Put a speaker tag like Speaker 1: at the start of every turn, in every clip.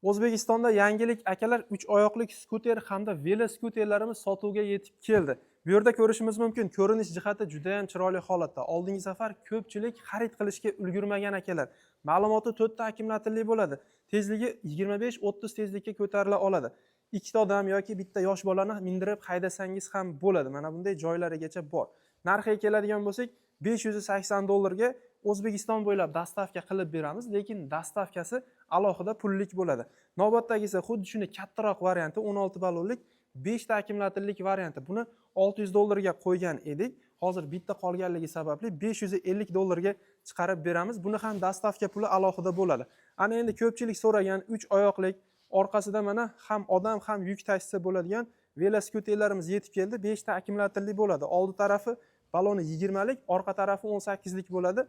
Speaker 1: O'zbekistonda yangilik akalar 3 oyoqli skuter hamda veloskuterlarimiz sotuvga yetib keldi. Bu yerda ko'rishimiz mumkin, ko'rinish jihati juda ham chiroyli holatda. Oldingi safar ko'pchilik xarid qilishga ulgurmagan akalar. Ma'lumoti 4 ta akkumulyatorli bo'ladi. Tezligi 25-30 tezlikka ko'tarila oladi. Ikkita odam yoki bitta yosh bolani mindirib haydasangiz ham bo'ladi. Mana bunday joylarigacha bor. Narxiga keladigan bo'lsak, $580 O'zbekiston bo'ylab dastavka qilib beramiz, lekin dastavkasi alohida pullik bo'ladi. Navbatdagisi xuddi shuni kattaroq varianti 16 ballonlik 5 ta akkumulyatorlik varianti. Buni $600 ga qo'ygan edik. Hozir bitta qolganligi sababli $550 ga chiqarib beramiz. Buni ham dastavka puli alohida bo'ladi. Ana endi ko'pchilik so'ragan 3 oyoqlik, orqasida mana ham odam ham yuk tashisa bo'ladigan veloskuterlarimiz yetib keldi. 5 ta akkumulyatorli bo'ladi. Oldi tarafi baloni 20 lik, orqa tarafi 18 lik bo'ladi.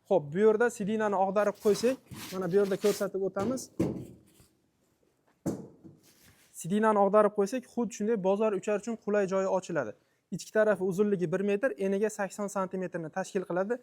Speaker 1: Xo'p, bu yerda sidinani og'darib qo'ysak, mana bu yerda ko'rsatib o'tamiz. Sidinani og'darib qo'ysak, xuddi shunday bozor uchar uchun qulay joyi ochiladi. Ichki tarafi uzunligi 1 metr, eniga 80 sm ni tashkil qiladi.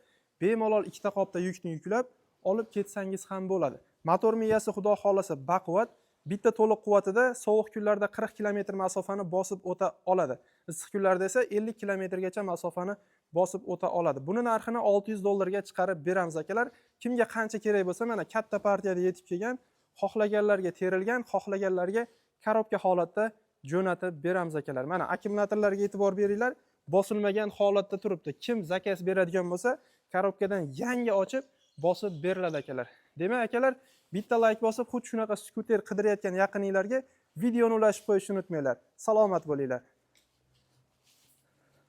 Speaker 1: Bemalol ikkita qopda yukni yuklab olib ketsangiz ham bo'ladi. Motor miyasi xudo xolasa baquvvat. Bitta to'liq quvvatida sovuq kunlarda 40 km masofani bosib o'ta oladi. Issiq kunlarda esa 50 km gacha masofani bosib o'ta oladi. Buni narxini $600 ga chiqarib beramiz akalar. Kimga qancha kerak bo'lsa, mana katta partiyada yetib kelgan, xohlaganlarga terilgan, xohlaganlarga korobka holatda jo'natib beramiz akalar. Mana akkumulyatorlarga e'tibor beringlar. Bosilmagan holatda turibdi. Kim zakaz beradigan bo'lsa, korobkadan yangi ochib bosib beriladi akalar. Demak akalar, bitta like bosib, xuddi shunaqa skuter qidirayotgan yaqininglarga videoni ulashib qo'yishni unutmanglar. Salomat bo'linglar.